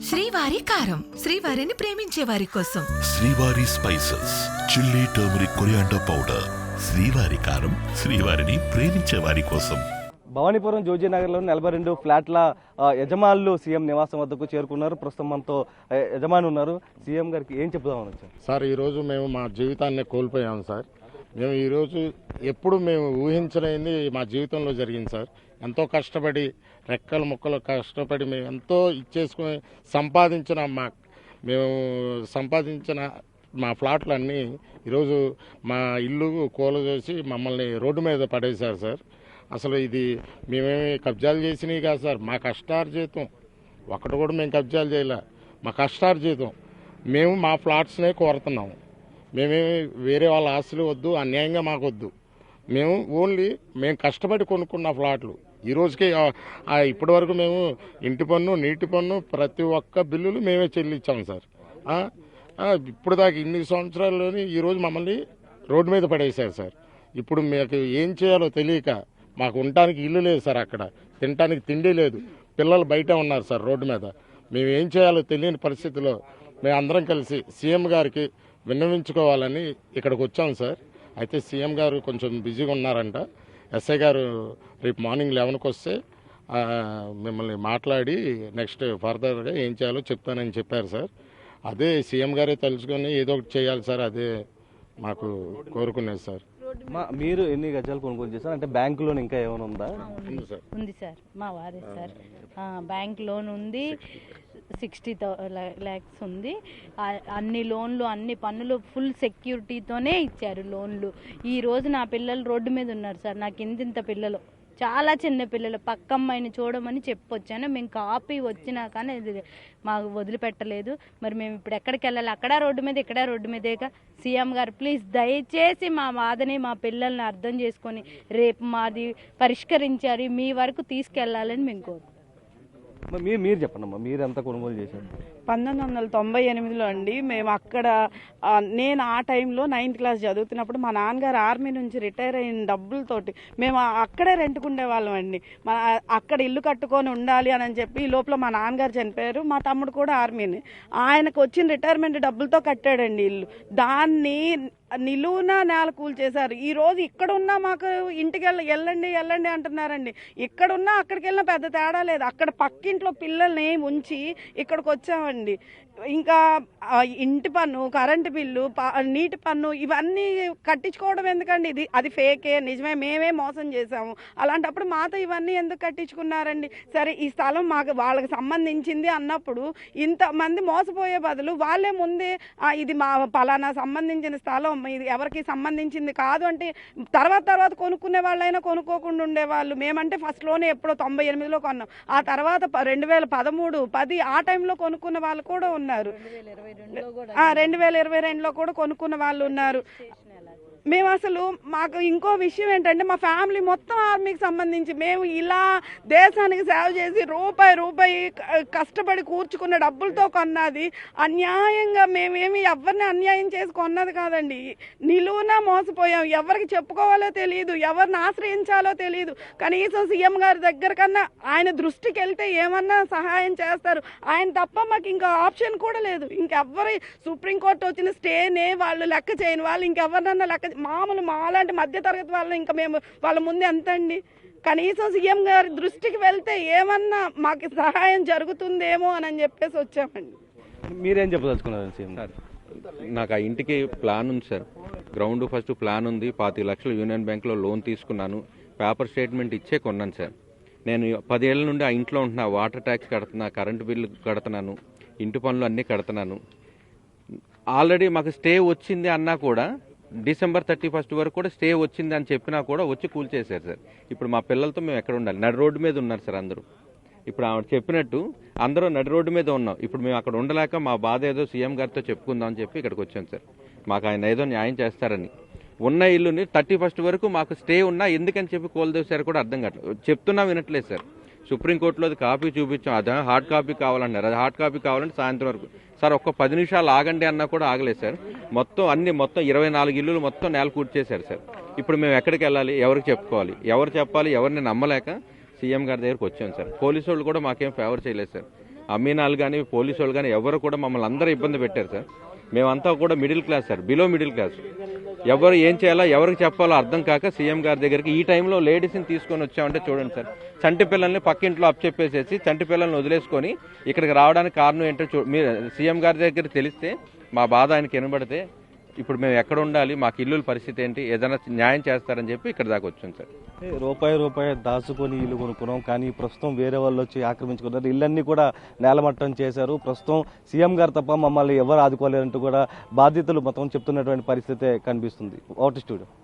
శ్రీవారి కారం, శ్రీవారిని ప్రేమించే వారి కోసం. శ్రీవారి spices, chilli, turmeric, coriander powder. శ్రీవారి కారం, శ్రీవారిని ప్రేమించే వారి కోసం. భవానీపురం జోజీనగర్లో 42 ఫ్లాట్ల యజమానులు సీఎం నివాసం వద్దకు చేరుకున్నారు. ప్రస్తుతం మనతో యజమాని ఉన్నారు. సీఎం గారికి ఏం చెప్దామని వచ్చారు సార్? ఈరోజు మేము మా జీవితాన్ని కోల్పోయాము సార్. మేము ఈరోజు ఎప్పుడు మేము ఊహించలేనిది మా జీవితంలో జరిగింది సార్. ఎంతో కష్టపడి రెక్కలు ముక్కలు కష్టపడి మేము ఎంతో ఇచ్చేసుకుని సంపాదించిన మా ఫ్లాట్లన్నీ ఈరోజు మా ఇల్లు కూలదోసి మమ్మల్ని రోడ్డు మీద పడేశారు సార్. అసలు ఇది మేమేమి కబ్జాలు చేసినవి కాదు సార్. మా కష్టార్జితం ఒకటి కూడా మేము కబ్జాలు చేయలే. మా కష్టార్జితం మేము మా ఫ్లాట్స్నే కోరుతున్నాము. మేమేమి వేరే వాళ్ళ ఆస్తులు వద్దు, అన్యాయంగా మాకు వద్దు. మేము కష్టపడి కొనుక్కున్న ఫ్లాట్లు ఈ రోజుకి ఇప్పటి వరకు మేము ఇంటి పన్ను, నీటి పన్ను, ప్రతి ఒక్క బిల్లులు మేమే చెల్లించాము సార్. ఇప్పుడు దాకా ఇన్ని సంవత్సరాల్లోని ఈరోజు మమ్మల్ని రోడ్డు మీద పడేశారు సార్. ఇప్పుడు మీకు ఏం చేయాలో తెలియక మాకు ఉండటానికి ఇల్లు లేదు సార్, అక్కడ తినటానికి తిండి లేదు, పిల్లలు బయట ఉన్నారు సార్ రోడ్డు మీద. మేము ఏం చేయాలో తెలియని పరిస్థితిలో మేము అందరం కలిసి సీఎం గారికి విన్నవించుకోవాలని ఇక్కడికి వచ్చాం సార్. అయితే సీఎం గారు కొంచెం బిజీగా ఉన్నారంట. ఎస్ఐ గారు రేపు మార్నింగ్ 11కి వస్తే మిమ్మల్ని మాట్లాడి నెక్స్ట్ ఫర్దర్గా ఏం చేయాలో చెప్తానని చెప్పారు సార్. అదే సీఎం గారే తలుచుకొని ఏదో ఒకటి చేయాలి సార్. అదే మాకు కోరుకునేది సార్. మీరు ఎన్ని గజాలు కొనుగోలు చేశారు? అంటే బ్యాంక్ లోన్ ఇంకా ఏమైనా ఉందా? ఉంది సార్, మా వారే సార్. బ్యాంక్ లోన్ ఉంది, 60 lakhs ఉంది. అన్ని లోన్లు, అన్ని పన్నులు ఫుల్ సెక్యూరిటీతోనే ఇచ్చారు లోన్లు. ఈ రోజు నా పిల్లలు రోడ్డు మీద ఉన్నారు సార్. నాకు ఇంత పిల్లలు, చాలా చిన్న పిల్లలు. పక్కమ్మాయిని చూడమని చెప్పొచ్చాను. మేము కాపీ వచ్చినా కానీ అది మాకు వదిలిపెట్టలేదు. మరి మేము ఇప్పుడు ఎక్కడికి వెళ్ళాలి? అక్కడ రోడ్డు మీద, ఇక్కడ రోడ్డు మీదేగా. సీఎం గారు ప్లీజ్ దయచేసి మా బాధని, మా పిల్లల్ని అర్థం చేసుకొని రేపు మాది పరిష్కరించారు మీ వరకు తీసుకెళ్లాలని మేము కోరుకుంటున్నాం. మీరు చెప్పండి అమ్మా, మీరు ఎంత కొనుగోలు చేశారు? 1998లో అండి. మేము అక్కడ నేను ఆ టైంలో 9th క్లాస్ చదువుతున్నప్పుడు మా నాన్నగారు ఆర్మీ నుంచి రిటైర్ అయిన డబ్బులతోటి మేము అక్కడే రెంట్కుండే వాళ్ళం అండి. అక్కడ ఇల్లు కట్టుకొని ఉండాలి అని చెప్పి ఈ లోపల మా నాన్నగారు చనిపోయారు. మా తమ్ముడు కూడా ఆర్మీని, ఆయనకు వచ్చిన రిటైర్మెంట్ డబ్బులతో కట్టాడండి ఇల్లు. దాన్ని నిలువున నేల కూల్చేశారు. ఈ రోజు ఇక్కడ ఉన్నా మాకు ఇంటికి వెళ్ళండి అంటున్నారండి. ఇక్కడున్నా అక్కడికి వెళ్ళినా పెద్ద తేడా లేదు. అక్కడ పక్కింట్లో పిల్లల్ని ఉంచి ఇక్కడికి వచ్చామండి. ఇంకా ఇంటి పన్ను, కరెంటు బిల్లు, నీటి పన్ను ఇవన్నీ కట్టించుకోవడం ఎందుకండి? అది ఫేకే, నిజమే, మేమే మోసం చేశాము. అలాంటప్పుడు మాతో ఇవన్నీ ఎందుకు కట్టించుకున్నారండి? సరే, ఈ స్థలం మాకు వాళ్ళకి సంబంధించింది అన్నప్పుడు ఇంతమంది మోసపోయే బదులు వాళ్ళే ముందే ఇది మా పలానా సంబంధించిన స్థలం, ఇది ఎవరికి సంబంధించింది కాదు అంటే తర్వాత కొనుక్కునే వాళ్ళైనా కొనుక్కోకుండా ఉండేవాళ్ళు. మేమంటే ఫస్ట్లోనే ఎప్పుడో 98లో కొన్నాం. ఆ తర్వాత 2013, 10 ఆ టైంలో కొనుక్కున్న వాళ్ళు కూడా ఉన్నారు. 2022లో కూడా కొనుక్కున్న వాళ్ళు ఉన్నారు. మేము అసలు మాకు ఇంకో విషయం ఏంటంటే మా ఫ్యామిలీ మొత్తం ఆర్మీకి సంబంధించి మేము ఇలా దేశానికి సేవ చేసి రూపాయి కష్టపడి కూర్చుకున్న డబ్బులతో కొన్నది. అన్యాయంగా మేమేమి ఎవరిని అన్యాయం చేసి కొన్నది కాదండి. నిలువున మోసపోయాం. ఎవరికి చెప్పుకోవాలో తెలియదు, ఎవరిని ఆశ్రయించాలో తెలియదు. కనీసం సీఎం గారి దగ్గర కన్నా ఆయన దృష్టికి వెళ్తే ఏమన్నా సహాయం చేస్తారు. ఆయన తప్ప మాకు ఇంకా ఆప్షన్ కూడా లేదు. ఇంకెవ్వరు సుప్రీంకోర్టు వచ్చిన స్టేనే వాళ్ళు లెక్క చేయని వాళ్ళు ఇంకెవరినన్నా లెక్క, మామూలు మాలాంటి మధ్యతరగతి వాళ్ళని ఇంకా మేము వాళ్ళ ముందు ఎంత అండి? కనీసం సీఎం గారి దృష్టికి వెళ్తే ఏమన్నా మాకు సహాయం జరుగుతుందేమో అని చెప్పేసి వచ్చామండి. మీరేం చెప్పదలుచుకున్నారు సీఎం గారు? నాకు ఆ ఇంటికి ప్లాన్ ఉంది సార్. గ్రౌండ్ ఫస్ట్ ప్లాన్ ఉంది. 25 లక్షలు యూనియన్ బ్యాంక్లో లోన్ తీసుకున్నాను. పేపర్ స్టేట్మెంట్ ఇచ్చే కొన్నాను సార్. నేను 10 ఏళ్ళ నుండి ఆ ఇంట్లో ఉంటున్నా. వాటర్ ట్యాక్స్ కడుతున్నా, కరెంటు బిల్లు కడుతున్నాను, ఇంటి పనులు అన్నీ కడుతున్నాను. ఆల్రెడీ మాకు స్టే వచ్చింది అన్నా కూడా December 31 వరకు కూడా స్టే వచ్చింది అని చెప్పినా కూడా వచ్చి కూల్చేశారు సార్. ఇప్పుడు మా పిల్లలతో మేము ఎక్కడ ఉండాలి? నడి రోడ్డు మీద ఉన్నారు సార్ అందరూ. ఇప్పుడు ఆవిడ చెప్పినట్టు అందరూ నడి రోడ్డు మీద ఉన్నాం. ఇప్పుడు మేము అక్కడ ఉండలేక మా బాధ ఏదో సీఎం గారితో చెప్పుకుందాం అని చెప్పి ఇక్కడికి వచ్చాం సార్. మాకు ఆయన ఏదో న్యాయం చేస్తారని. ఉన్న ఇల్లుని 31 వరకు మాకు స్టే ఉన్నా ఎందుకని చెప్పి కోల్దేశారు కూడా అర్థం కావట్లేదు. చెప్తున్నా వినట్లేదు సార్. సుప్రీంకోర్టులో అది కాపీ చూపించాం. అదే హార్డ్ కాపీ కావాలన్నారు. అది హార్డ్ కాపీ కావాలంటే సాయంత్రం వరకు. సార్ ఒక్క 10 నిమిషాలు ఆగండి అన్నా కూడా ఆగలేదు సార్. మొత్తం 24 ఇల్లులు మొత్తం నేల కూర్చేశారు సార్. ఇప్పుడు మేము ఎక్కడికి వెళ్ళాలి? ఎవరికి చెప్పుకోవాలి? ఎవరు చెప్పాలి? ఎవరిని నమ్మలేక సీఎం గారి దగ్గరికి వచ్చాం సార్. పోలీసు వాళ్ళు కూడా మాకేం ఫేవర్ చేయలేదు సార్. అమీనాలు కానీ పోలీసు వాళ్ళు కానీ ఎవరు కూడా మమ్మల్ని అందరూ ఇబ్బంది పెట్టారు సార్. మేమంతా కూడా middle class sir, below middle class. ఎవరు ఏం చేయాలో ఎవరికి చెప్పాలో అర్థం కాక సీఎం గారి దగ్గరికి ఈ టైంలో లేడీస్ని తీసుకొని వచ్చామంటే చూడండి సార్, చంటి పిల్లల్ని పక్కింట్లో అప్పచెప్పేసేసి చంటి పిల్లల్ని వదిలేసుకొని ఇక్కడికి రావడానికి కారణం ఏంటో మీరు సీఎం గారి దగ్గర తెలిస్తే మా బాధ ఆయనకి వినబడితే ఇప్పుడు మేము ఎక్కడ ఉండాలి, మాకు ఇల్లు పరిస్థితి ఏంటి, ఏదైనా న్యాయం చేస్తారని చెప్పి ఇక్కడ దాకా వచ్చాం సార్. రూపాయి దాచుకొని ఇల్లు కొనుక్కున్నాం, కానీ ప్రస్తుతం వేరే వాళ్ళు వచ్చి ఆక్రమించుకున్నారు, ఇళ్ళన్నీ కూడా నేలమట్టం చేశారు. ప్రస్తుతం సీఎం గారు తప్ప మమ్మల్ని ఎవరు ఆదుకోలేరంటూ కూడా బాధితులు మొత్తం చెప్తున్నటువంటి పరిస్థితే కనిపిస్తుంది. Out studio.